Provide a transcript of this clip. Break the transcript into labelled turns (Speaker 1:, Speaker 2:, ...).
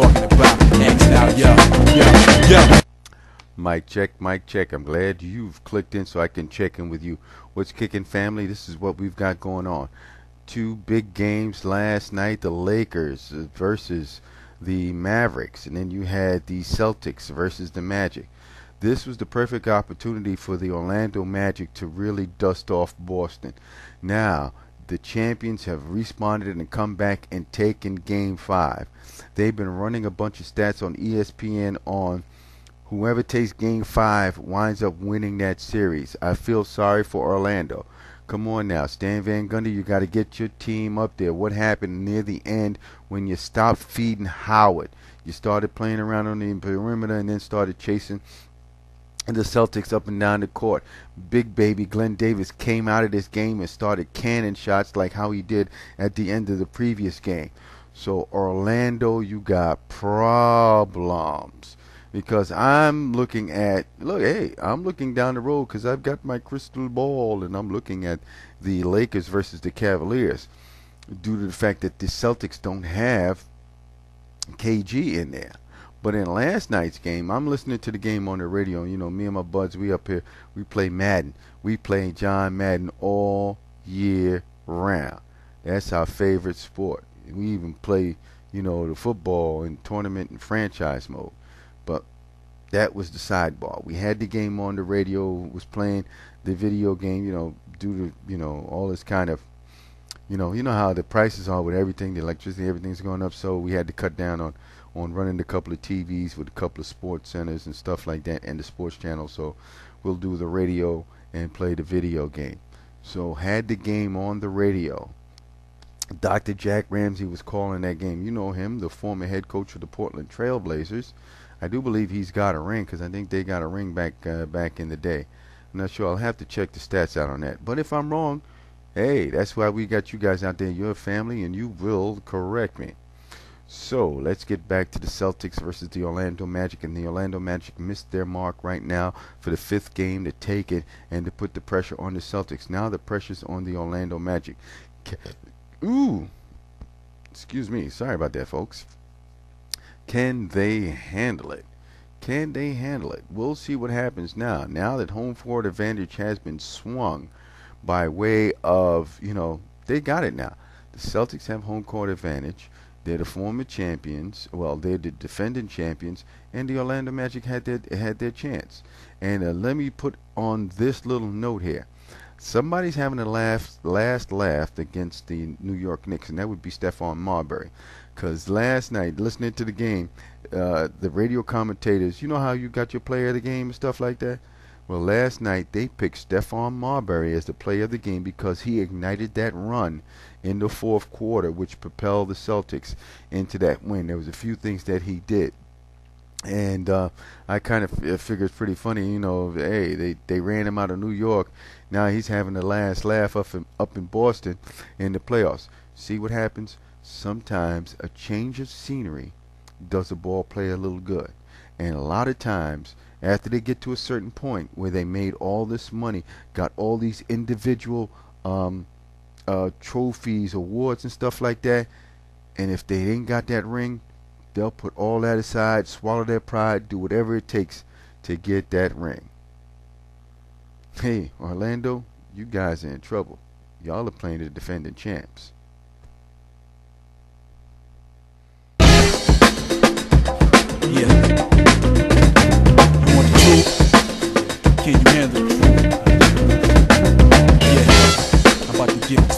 Speaker 1: talking about. X now, yo.
Speaker 2: Mic check, mic check. I'm glad you've clicked in so I can check in with you. What's kicking, family? This is what we've got going on. Two big games last night, the Lakers versus the Mavericks, and then you had the Celtics versus the Magic. This was the perfect opportunity for the Orlando Magic to really dust off Boston. Now, the champions have responded and come back and taken Game 5. They've been running a bunch of stats on ESPN on whoever takes Game 5 winds up winning that series. I feel sorry for Orlando. Come on now, Stan Van Gundy, you got to get your team up there. What happened near the end when you stopped feeding Howard? You started playing around on the perimeter and then started chasing the Celtics up and down the court. Big baby Glenn Davis came out of this game and started canning shots like how he did at the end of the previous game. So Orlando, you got problems. Because I'm looking at, I'm looking down the road because I've got my crystal ball and I'm looking at the Lakers versus the Cavaliers due to the fact that the Celtics don't have KG in there. But in last night's game, I'm listening to the game on the radio. You know, me and my buds, we up here, we play Madden. We play John Madden all year round. That's our favorite sport. We even play, you know, the football and tournament and franchise mode. But that was the sidebar. We had the game on the radio, was playing the video game, you know, due to, you know, all this kind of, you know how the prices are with everything, the electricity, everything's going up. So we had to cut down on running a couple of TVs with a couple of sports centers and stuff like that and the sports channel. So we'll do the radio and play the video game. So had the game on the radio. Dr. Jack Ramsey was calling that game. You know him, the former head coach of the Portland Trail Blazers. I do believe he's got a ring because I think they got a ring back in the day. I'm not sure. I'll have to check the stats out on that. But if I'm wrong, hey, that's why we got you guys out there. You're a family, and you will correct me. So let's get back to the Celtics versus the Orlando Magic. And the Orlando Magic missed their mark right now for the fifth game to take it and to put the pressure on the Celtics. Now the pressure's on the Orlando Magic. Excuse me. Sorry about that, folks. Can they handle it? Can they handle it? We'll see what happens now. Now that home court advantage has been swung by way of, you know, they got it now. The Celtics have home court advantage. They're the former champions. Well, they're the defending champions. And the Orlando Magic had their chance. And let me put on this little note here. Somebody's having a last laugh against the New York Knicks, and that would be Stephon Marbury. Because last night, listening to the game, the radio commentators, you know how you got your player of the game and stuff like that? Well, last night they picked Stephon Marbury as the player of the game because he ignited that run in the fourth quarter, which propelled the Celtics into that win. There was a few things that he did. And I kind of figured it's pretty funny, you know, hey, they ran him out of New York. Now he's having the last laugh up in Boston in the playoffs. See what happens? Sometimes a change of scenery does a ball player a little good. And a lot of times, after they get to a certain point where they made all this money, got all these individual trophies, awards, and stuff like that, and if they ain't got that ring, they'll put all that aside, swallow their pride, do whatever it takes to get that ring. Hey, Orlando, you guys are in trouble. Y'all are playing the defending champs.
Speaker 1: Yeah. You want the truth? Can you handle it? Yeah. I'm about to give it